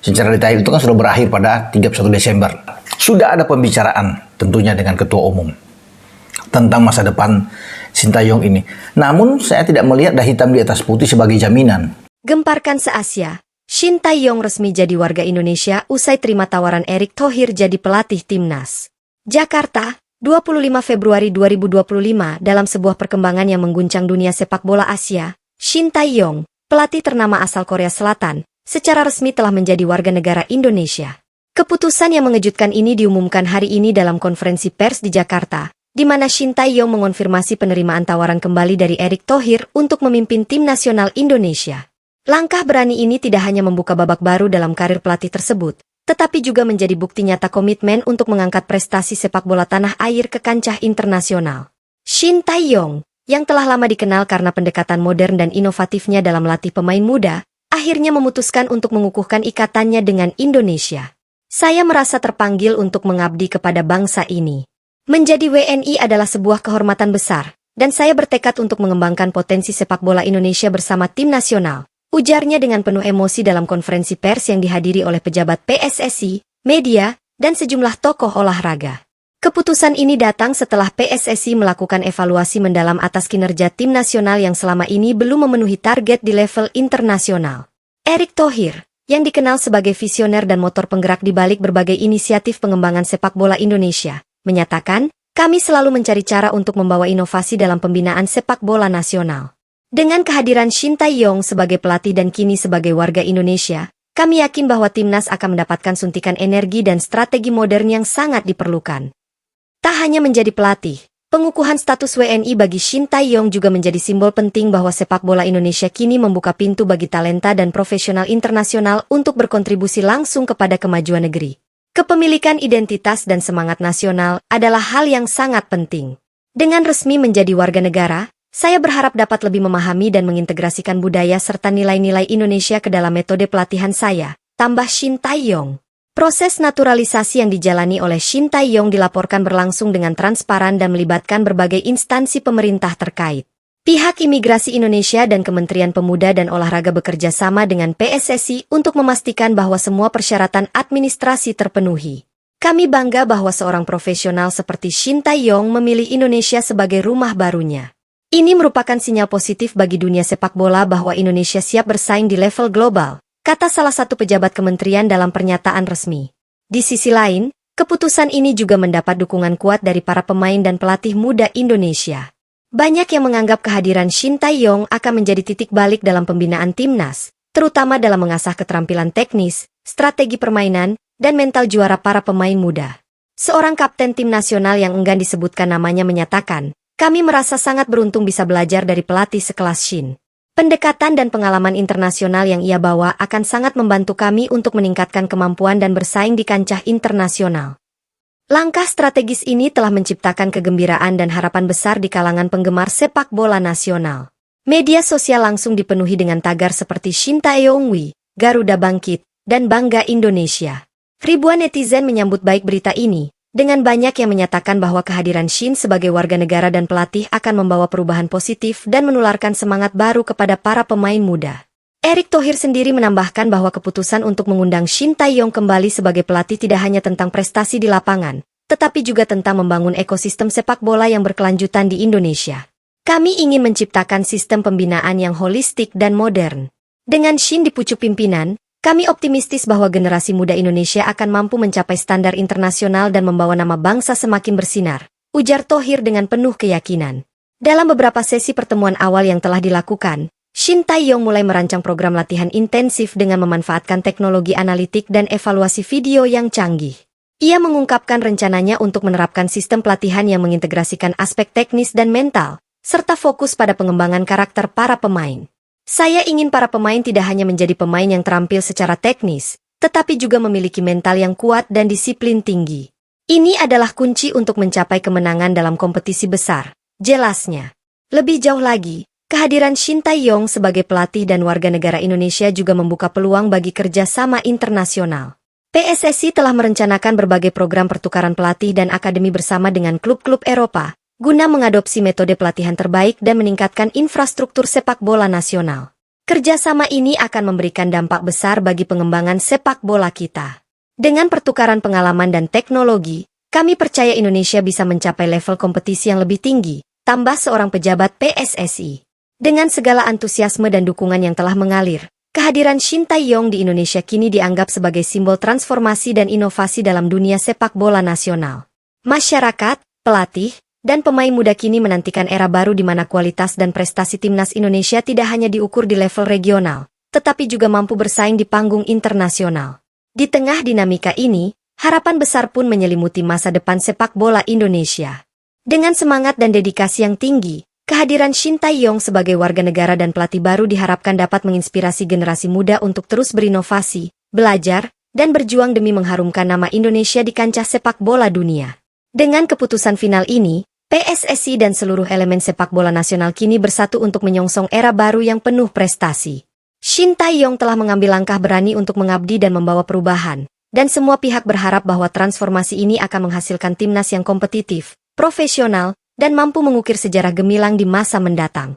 Secara detail itu kan sudah berakhir pada 31 Desember. Sudah ada pembicaraan tentunya dengan Ketua Umum tentang masa depan Sintayong ini. Namun saya tidak melihat dah hitam di atas putih sebagai jaminan. Gemparkan se-Asia, Sintayong resmi jadi warga Indonesia usai terima tawaran Erick Thohir jadi pelatih timnas. Jakarta, 25 Februari 2025 dalam sebuah perkembangan yang mengguncang dunia sepak bola Asia, Sintayong, pelatih ternama asal Korea Selatan, secara resmi telah menjadi warga negara Indonesia. Keputusan yang mengejutkan ini diumumkan hari ini dalam konferensi pers di Jakarta, di mana Sintayong mengonfirmasi penerimaan tawaran kembali dari Erick Thohir untuk memimpin tim nasional Indonesia. Langkah berani ini tidak hanya membuka babak baru dalam karir pelatih tersebut, tetapi juga menjadi bukti nyata komitmen untuk mengangkat prestasi sepak bola tanah air ke kancah internasional. Sintayong, yang telah lama dikenal karena pendekatan modern dan inovatifnya dalam melatih pemain muda, akhirnya memutuskan untuk mengukuhkan ikatannya dengan Indonesia. Saya merasa terpanggil untuk mengabdi kepada bangsa ini. Menjadi WNI adalah sebuah kehormatan besar, dan saya bertekad untuk mengembangkan potensi sepak bola Indonesia bersama tim nasional, ujarnya dengan penuh emosi dalam konferensi pers yang dihadiri oleh pejabat PSSI, media, dan sejumlah tokoh olahraga. Keputusan ini datang setelah PSSI melakukan evaluasi mendalam atas kinerja tim nasional yang selama ini belum memenuhi target di level internasional. Erick Thohir, yang dikenal sebagai visioner dan motor penggerak di balik berbagai inisiatif pengembangan sepak bola Indonesia, menyatakan, "Kami selalu mencari cara untuk membawa inovasi dalam pembinaan sepak bola nasional. Dengan kehadiran Sintayong sebagai pelatih dan kini sebagai warga Indonesia, kami yakin bahwa timnas akan mendapatkan suntikan energi dan strategi modern yang sangat diperlukan." Tak hanya menjadi pelatih, pengukuhan status WNI bagi Sintayong juga menjadi simbol penting bahwa sepak bola Indonesia kini membuka pintu bagi talenta dan profesional internasional untuk berkontribusi langsung kepada kemajuan negeri. Kepemilikan identitas dan semangat nasional adalah hal yang sangat penting. Dengan resmi menjadi warga negara, saya berharap dapat lebih memahami dan mengintegrasikan budaya serta nilai-nilai Indonesia ke dalam metode pelatihan saya, tambah Sintayong. Proses naturalisasi yang dijalani oleh Sintayong dilaporkan berlangsung dengan transparan dan melibatkan berbagai instansi pemerintah terkait. Pihak Imigrasi Indonesia dan Kementerian Pemuda dan Olahraga bekerja sama dengan PSSI untuk memastikan bahwa semua persyaratan administrasi terpenuhi. Kami bangga bahwa seorang profesional seperti Sintayong memilih Indonesia sebagai rumah barunya. Ini merupakan sinyal positif bagi dunia sepak bola bahwa Indonesia siap bersaing di level global, kata salah satu pejabat kementerian dalam pernyataan resmi. Di sisi lain, keputusan ini juga mendapat dukungan kuat dari para pemain dan pelatih muda Indonesia. Banyak yang menganggap kehadiran Sintayong akan menjadi titik balik dalam pembinaan timnas, terutama dalam mengasah keterampilan teknis, strategi permainan, dan mental juara para pemain muda. Seorang kapten tim nasional yang enggan disebutkan namanya menyatakan, "Kami merasa sangat beruntung bisa belajar dari pelatih sekelas Shin. Pendekatan dan pengalaman internasional yang ia bawa akan sangat membantu kami untuk meningkatkan kemampuan dan bersaing di kancah internasional." Langkah strategis ini telah menciptakan kegembiraan dan harapan besar di kalangan penggemar sepak bola nasional. Media sosial langsung dipenuhi dengan tagar seperti Sintayong Wi, Garuda Bangkit, dan Bangga Indonesia. Ribuan netizen menyambut baik berita ini, dengan banyak yang menyatakan bahwa kehadiran Shin sebagai warga negara dan pelatih akan membawa perubahan positif dan menularkan semangat baru kepada para pemain muda. Erick Thohir sendiri menambahkan bahwa keputusan untuk mengundang Sintayong kembali sebagai pelatih tidak hanya tentang prestasi di lapangan, tetapi juga tentang membangun ekosistem sepak bola yang berkelanjutan di Indonesia. "Kami ingin menciptakan sistem pembinaan yang holistik dan modern. Dengan Shin di pucuk pimpinan, kami optimistis bahwa generasi muda Indonesia akan mampu mencapai standar internasional dan membawa nama bangsa semakin bersinar," ujar Thohir dengan penuh keyakinan. Dalam beberapa sesi pertemuan awal yang telah dilakukan, Sintayong mulai merancang program latihan intensif dengan memanfaatkan teknologi analitik dan evaluasi video yang canggih. Ia mengungkapkan rencananya untuk menerapkan sistem pelatihan yang mengintegrasikan aspek teknis dan mental, serta fokus pada pengembangan karakter para pemain. "Saya ingin para pemain tidak hanya menjadi pemain yang terampil secara teknis, tetapi juga memiliki mental yang kuat dan disiplin tinggi. Ini adalah kunci untuk mencapai kemenangan dalam kompetisi besar," jelasnya. Lebih jauh lagi, kehadiran Sintayong sebagai pelatih dan warga negara Indonesia juga membuka peluang bagi kerjasama internasional. PSSI telah merencanakan berbagai program pertukaran pelatih dan akademi bersama dengan klub-klub Eropa, guna mengadopsi metode pelatihan terbaik dan meningkatkan infrastruktur sepak bola nasional. Kerjasama ini akan memberikan dampak besar bagi pengembangan sepak bola kita. Dengan pertukaran pengalaman dan teknologi, kami percaya Indonesia bisa mencapai level kompetisi yang lebih tinggi, tambah seorang pejabat PSSI. Dengan segala antusiasme dan dukungan yang telah mengalir, kehadiran Shin Tae-yong di Indonesia kini dianggap sebagai simbol transformasi dan inovasi dalam dunia sepak bola nasional. Masyarakat, pelatih, dan pemain muda kini menantikan era baru di mana kualitas dan prestasi timnas Indonesia tidak hanya diukur di level regional, tetapi juga mampu bersaing di panggung internasional. Di tengah dinamika ini, harapan besar pun menyelimuti masa depan sepak bola Indonesia. Dengan semangat dan dedikasi yang tinggi, kehadiran Shin Tae-yong sebagai warga negara dan pelatih baru diharapkan dapat menginspirasi generasi muda untuk terus berinovasi, belajar, dan berjuang demi mengharumkan nama Indonesia di kancah sepak bola dunia. Dengan keputusan final ini, PSSI dan seluruh elemen sepak bola nasional kini bersatu untuk menyongsong era baru yang penuh prestasi. Shin Tae-yong telah mengambil langkah berani untuk mengabdi dan membawa perubahan, dan semua pihak berharap bahwa transformasi ini akan menghasilkan timnas yang kompetitif, profesional, dan mampu mengukir sejarah gemilang di masa mendatang.